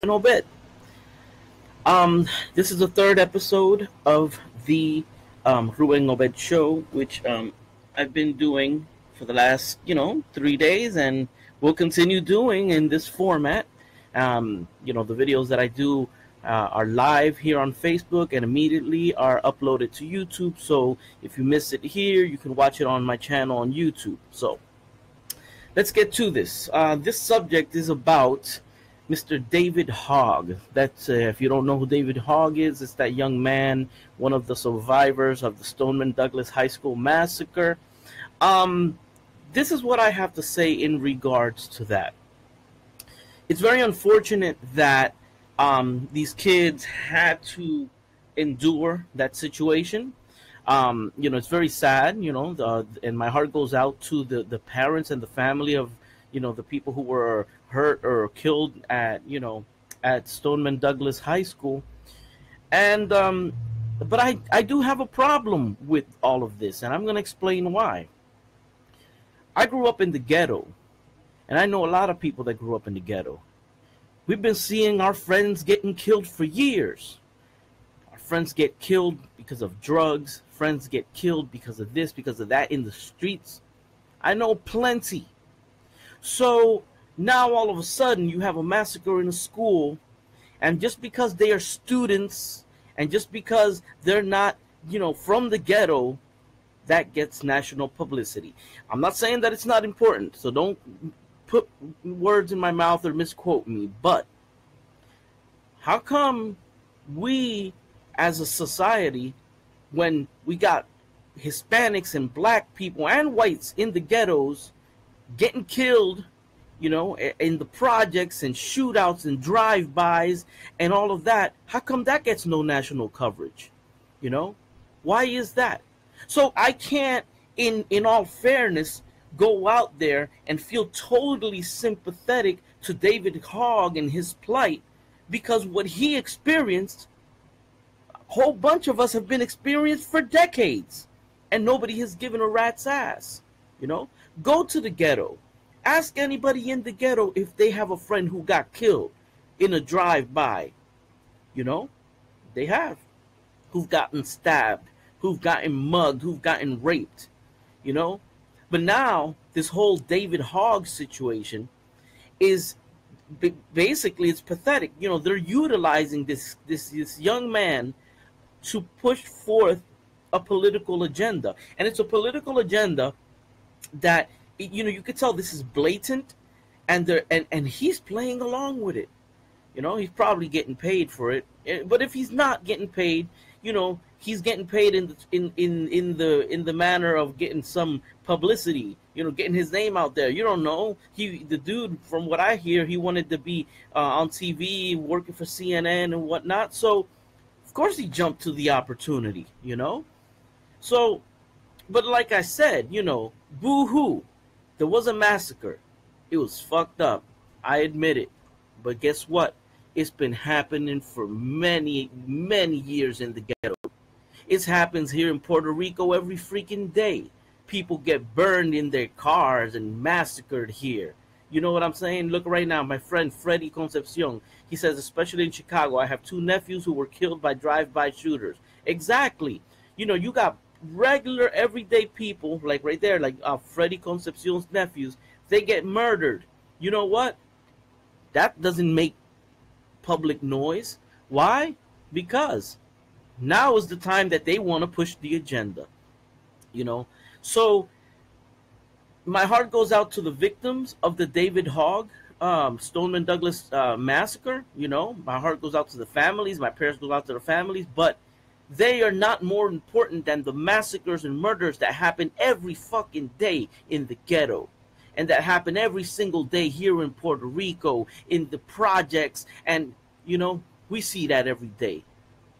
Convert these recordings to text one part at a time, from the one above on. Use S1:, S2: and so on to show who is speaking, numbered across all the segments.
S1: Ruben Obed. This is the third episode of the Ruben Obed show, which I've been doing for the last 3 days, and will continue doing in this format. The videos that I do are live here on Facebook and immediately are uploaded to YouTube. So if you miss it here, you can watch it on my channel on YouTube. So let's get to this. This subject is about Mr. David Hogg. That's if you don't know who David Hogg is, it's that young man, one of the survivors of the Stoneman Douglas High School massacre. This is what I have to say in regards to that. It's very unfortunate that these kids had to endure that situation. It's very sad, and my heart goes out to the parents and the family of, the people who were hurt or killed at Stoneman Douglas High School. And, but I do have a problem with all of this, and I'm going to explain why. I grew up in the ghetto, and I know a lot of people that grew up in the ghetto. We've been seeing our friends getting killed for years. Our friends get killed because of drugs. Friends get killed because of this, because of that in the streets. I know plenty. So now all of a sudden you have a massacre in a school, and just because they are students and just because they're not, from the ghetto, that gets national publicity. I'm not saying that it's not important, so don't put words in my mouth or misquote me, but how come we as a society, when we got Hispanics and black people and whites in the ghettos getting killed, in the projects and shootouts and drive-bys and all of that, how come that gets no national coverage? Why is that? So I can't, in all fairness, go out there and feel totally sympathetic to David Hogg and his plight, because what he experienced, a whole bunch of us have been experienced for decades, and nobody has given a rat's ass. Go to the ghetto. Ask anybody in the ghetto if they have a friend who got killed in a drive-by. They have. Who've gotten stabbed, who've gotten mugged, who've gotten raped, But now this whole David Hogg situation is basically, it's pathetic. They're utilizing this young man to push forth a political agenda, and it's a political agenda that you could tell this is blatant, and he's playing along with it. He's probably getting paid for it, but if he's not getting paid, he's getting paid in the manner of getting some publicity, getting his name out there. You don't know. The dude, from what I hear, he wanted to be on TV, working for CNN and whatnot. So, of course, he jumped to the opportunity. So, but like I said, boo-hoo. There was a massacre. It was fucked up. I admit it. But guess what? It's been happening for many, many years in the ghetto. It happens here in Puerto Rico every freaking day. People get burned in their cars and massacred here. You know what I'm saying? Look right now, my friend Freddy Concepcion. He says, especially in Chicago, I have 2 nephews who were killed by drive-by shooters. Exactly. You got regular, everyday people, like right there, like Freddy Concepcion's nephews. They get murdered. You know what? That doesn't make public noise. Why? Because now is the time that they want to push the agenda. So my heart goes out to the victims of the David Hogg Stoneman Douglas massacre. My heart goes out to the families. My prayers go out to the families. But they are not more important than the massacres and murders that happen every fucking day in the ghetto, and that happen every single day here in Puerto Rico, in the projects. And, we see that every day.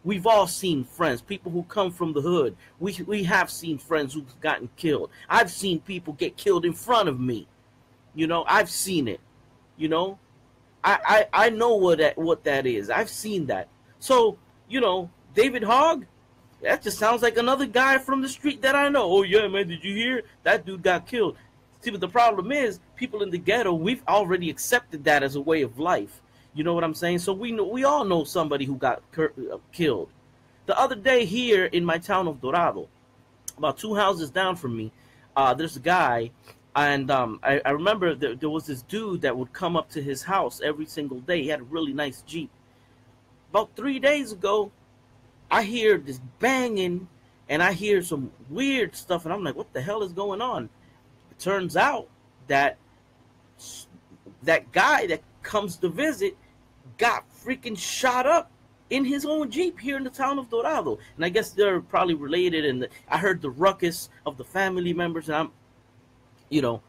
S1: We've all seen friends, people who come from the hood. We have seen friends who've gotten killed. I've seen people get killed in front of me. I've seen it. I know what that is. I've seen that. So, David Hogg, that just sounds like another guy from the street that I know. Oh, yeah, man, did you hear? That dude got killed. See, but the problem is, people in the ghetto, we've already accepted that as a way of life. You know what I'm saying? So we all know somebody who got killed. The other day here in my town of Dorado, about 2 houses down from me, there's a guy, and I remember there was this dude that would come up to his house every single day. He had a really nice Jeep. About 3 days ago, I hear this banging, and I hear some weird stuff, and I'm like, what the hell is going on? It turns out that that guy that comes to visit got freaking shot up in his own Jeep here in the town of Dorado. And I guess they're probably related. And I heard the ruckus of the family members. And I'm, you know,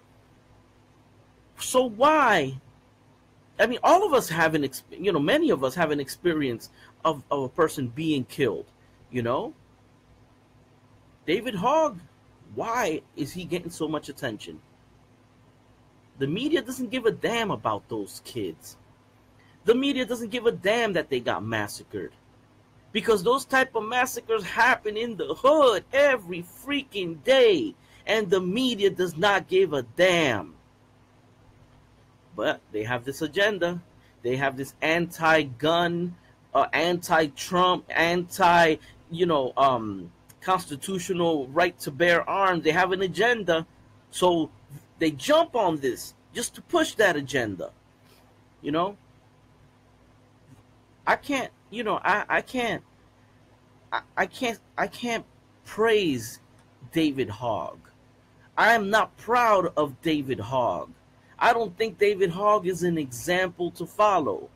S1: so why? I mean, all of us have many of us have an experience of a person being killed, you know? David Hogg, why is he getting so much attention? The media doesn't give a damn about those kids. The media doesn't give a damn that they got massacred. Because those type of massacres happen in the hood every freaking day. And the media does not give a damn. But they have this agenda. They have this anti-gun, anti-Trump, constitutional right to bear arms. They have an agenda. So they jump on this just to push that agenda. You know? I can't praise David Hogg. I am not proud of David Hogg. I don't think David Hogg is an example to follow.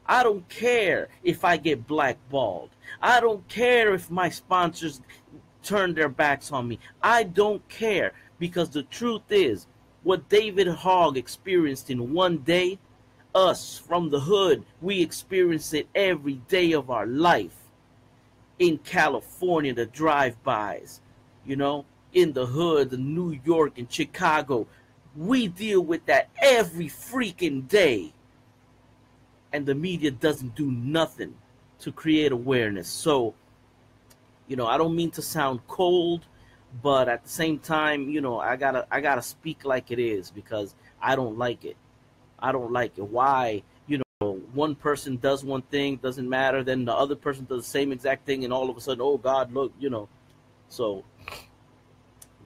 S1: I don't care if I get blackballed. I don't care if my sponsors turn their backs on me. I don't care, because the truth is, what David Hogg experienced in one day, us from the hood, we experience it every day of our life. In California, the drive-bys, in the hood, the New York and Chicago, we deal with that every freaking day. And the media doesn't do nothing to create awareness. So, I don't mean to sound cold, but at the same time, I gotta speak like it is, because I don't like it. I don't like it. Why? One person does one thing, doesn't matter, then the other person does the same exact thing, and all of a sudden, oh God, look, So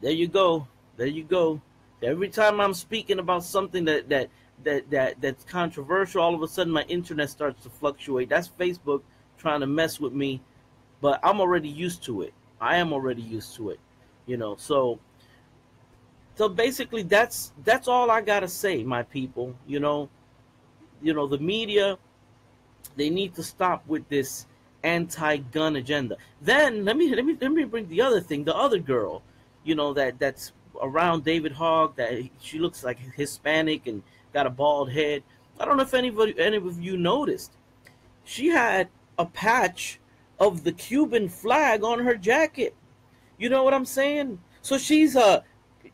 S1: there you go. There you go. Every time I'm speaking about something that's controversial, all of a sudden my internet starts to fluctuate. That's Facebook trying to mess with me, but I'm already used to it. I am already used to it. So basically that's all I gotta say, my people. The media, they need to stop with this anti-gun agenda. Then let me bring the other thing, the other girl, that's around David Hogg, that she looks like Hispanic and got a bald head. I don't know if any of you noticed. She had a patch of the Cuban flag on her jacket. You know what I'm saying? So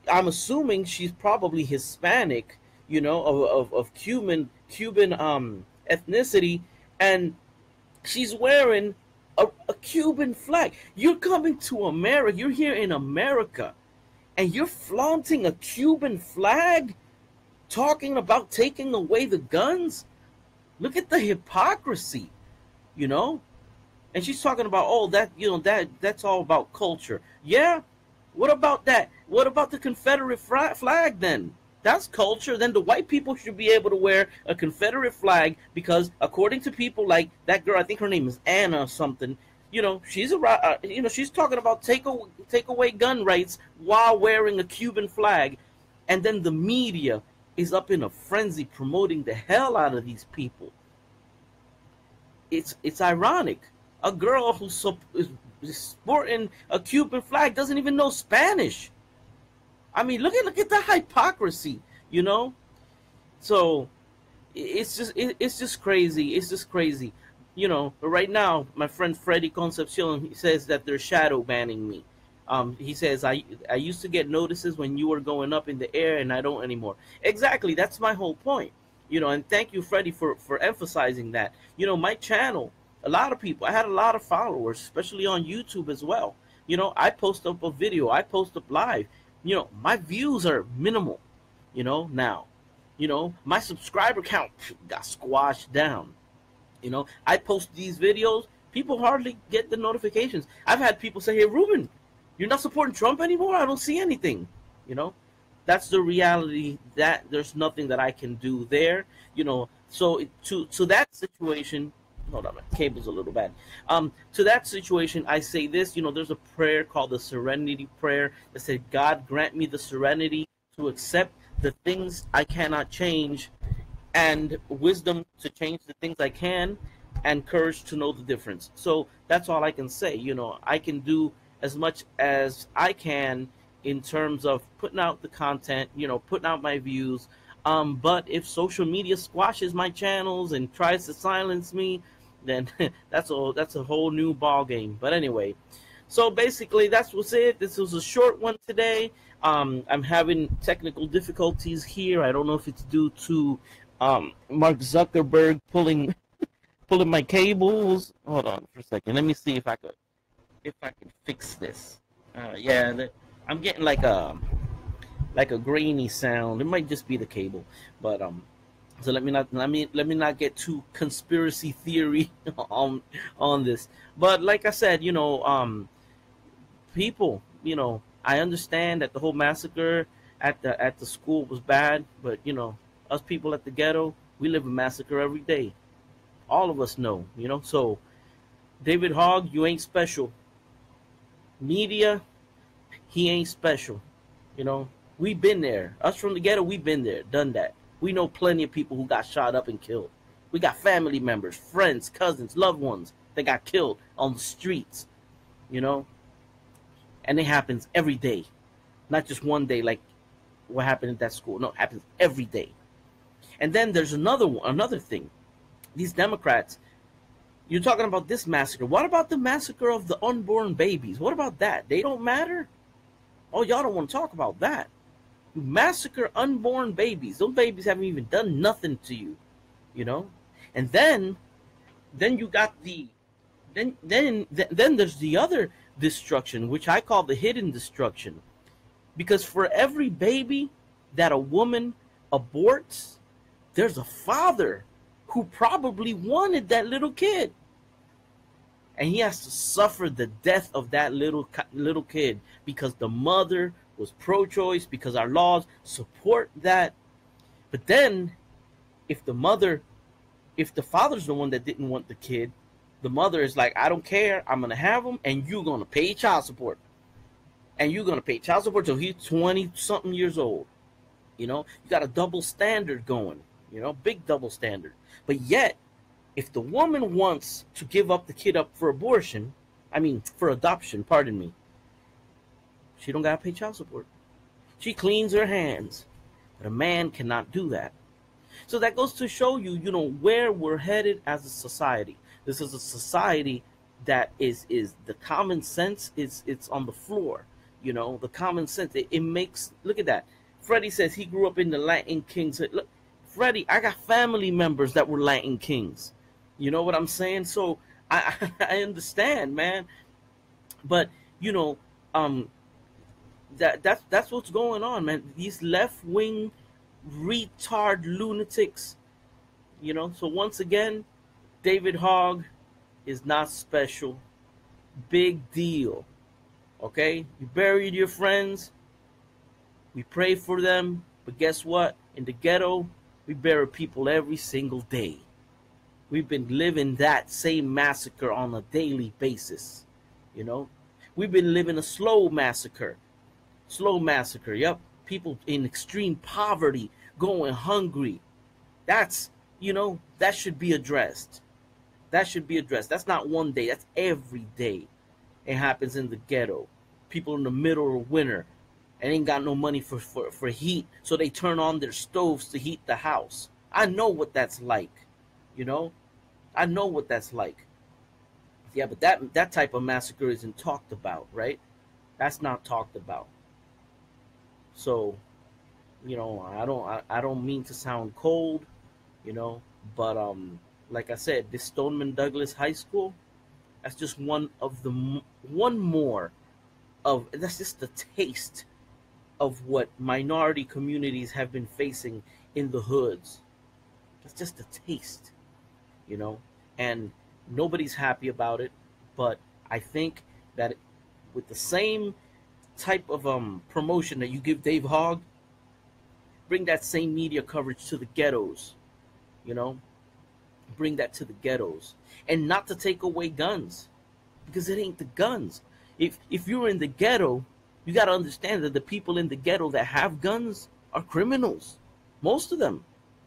S1: I'm assuming she's probably Hispanic, of Cuban ethnicity, and she's wearing a Cuban flag. You're coming to America. You're here in America, and you're flaunting a Cuban flag, talking about taking away the guns. Look at the hypocrisy, And she's talking about, that's all about culture. Yeah. What about that? What about the Confederate flag then? That's culture. Then the white people should be able to wear a Confederate flag, because according to people like that girl, I think her name is Anna or something, she's talking about take away gun rights while wearing a Cuban flag. And then the media is up in a frenzy promoting the hell out of these people. It's ironic. A girl who's sporting a Cuban flag doesn't even know Spanish. I mean, look at the hypocrisy, So it's just crazy. It's just crazy, But right now, my friend Freddie Concepcion, he says that they're shadow banning me. He says I used to get notices when you were going up in the air, and I don't anymore. Exactly, that's my whole point, And thank you, Freddie, for emphasizing that. My channel, a lot of people, I had a lot of followers, especially on YouTube as well. I post up a video, I post up live. My views are minimal, now. My subscriber count got squashed down. I post these videos. People hardly get the notifications. I've had people say, "Hey, Ruben, you're not supporting Trump anymore? I don't see anything." You know, that's the reality. That there's nothing that I can do there. So to that situation, hold on, my cable's a little bad. To that situation, I say this. There's a prayer called the Serenity Prayer that said, "God grant me the serenity to accept the things I cannot change, and wisdom to change the things I can, and courage to know the difference." So that's all I can say. I can do as much as I can in terms of putting out the content, putting out my views. But if social media squashes my channels and tries to silence me, then that's a whole new ball game. But anyway, so basically that's what's it. This was a short one today. I'm having technical difficulties here. I don't know if it's due to Mark Zuckerberg pulling my cables. Hold on for a second. Let me see if I can fix this. Yeah, I'm getting like a grainy sound. It might just be the cable, but so let me not get too conspiracy theory on this. But like I said, people, I understand that the whole massacre at the school was bad, but us people at the ghetto, we live a massacre every day. All of us know. So David Hogg, you ain't special. Media, he ain't special. You know, we've been there. Us from the ghetto, we've been there, done that. We know plenty of people who got shot up and killed. We got family members, friends, cousins, loved ones that got killed on the streets, you know, and it happens every day, not just one day like what happened at that school. No, it happens every day. And then there's another thing. These Democrats, you're talking about this massacre. What about the massacre of the unborn babies? What about that? They don't matter? Oh, y'all don't want to talk about that. You massacre unborn babies. Those babies haven't even done nothing to you, you know? And then you got then there's the other destruction, which I call the hidden destruction. Because for every baby that a woman aborts, there's a father who probably wanted that little kid. And he has to suffer the death of that little kid because the mother was pro-choice, because our laws support that. But then if the father's the one that didn't want the kid, the mother is like, I don't care, I'm going to have him, and you're going to pay child support. And you're going to pay child support till he's 20-something years old. You know, you got a double standard going, you know, big double standard. But yet, if the woman wants to give up the kid up for for adoption, pardon me, she don't got to pay child support. She cleans her hands. But a man cannot do that. So that goes to show you, you know, where we're headed as a society. This is a society that is the common sense it's on the floor. You know, the common sense, it makes, look at that. Freddie says he grew up in the Latin Kings. Look, Freddie, I got family members that were Latin Kings. You know what I'm saying? So I understand, man. But, you know, that's what's going on, man. These left-wing retard lunatics, you know. So once again, David Hogg is not special. Big deal. Okay? You buried your friends. We pray for them. But guess what? In the ghetto, we bury people every single day. We've been living that same massacre on a daily basis. You know? We've been living a slow massacre. Slow massacre, yep. People in extreme poverty, going hungry. That's, you know, that should be addressed. That should be addressed. That's not one day. That's every day. It happens in the ghetto. People in the middle of winter and ain't got no money for heat, so they turn on their stoves to heat the house. I know what that's like, you know? I know what that's like. Yeah, but that type of massacre isn't talked about, right? That's not talked about. So, you know, I don't mean to sound cold, you know, but like I said, this Stoneman Douglas High School, that's just one more of, that's just the taste of what minority communities have been facing in the hoods. That's just a taste, you know. and nobody's happy about it. But I think that with the same type of promotion that you give Dave Hogg, bring that same media coverage to the ghettos. You know, bring that to the ghettos, and not to take away guns, because it ain't the guns. If you're in the ghetto, you got to understand that the people in the ghetto that have guns are criminals, most of them.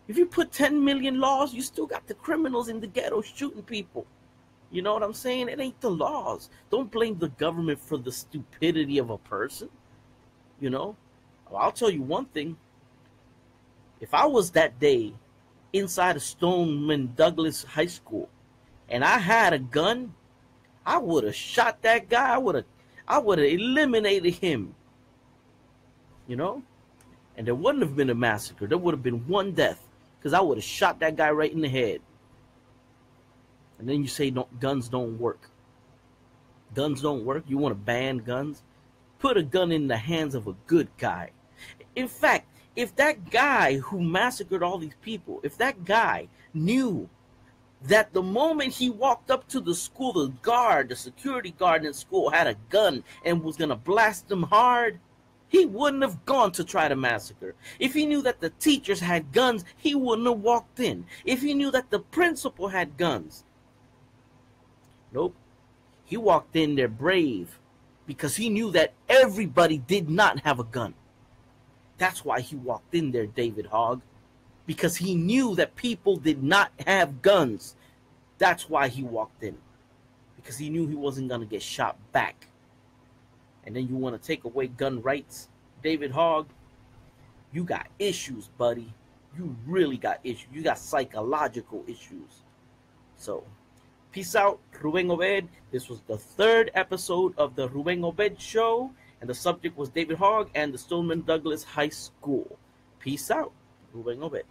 S1: If you put 10 million laws, you still got the criminals in the ghetto shooting people. You know what I'm saying? It ain't the laws. Don't blame the government for the stupidity of a person. You know, I'll tell you one thing. If I was that day inside of Stoneman Douglas High School and I had a gun, I would have shot that guy. I would have eliminated him. You know? And there wouldn't have been a massacre. There would have been one death, because I would have shot that guy right in the head. And then you say no, guns don't work. Guns don't work? You want to ban guns? Put a gun in the hands of a good guy. In fact, if that guy who massacred all these people, if that guy knew that the moment he walked up to the school, the security guard in school had a gun and was going to blast them hard, he wouldn't have gone to try to massacre. If he knew that the teachers had guns, he wouldn't have walked in. If he knew that the principal had guns, nope. He walked in there brave because he knew that everybody did not have a gun. That's why he walked in there, David Hogg, because he knew that people did not have guns. That's why he walked in, because he knew he wasn't going to get shot back. And then you want to take away gun rights? David Hogg, you got issues, buddy. You really got issues. You got psychological issues. So, peace out, Ruben Obed. This was the 3rd episode of the Ruben Obed Show, and the subject was David Hogg and the Stoneman Douglas High School. Peace out, Ruben Obed.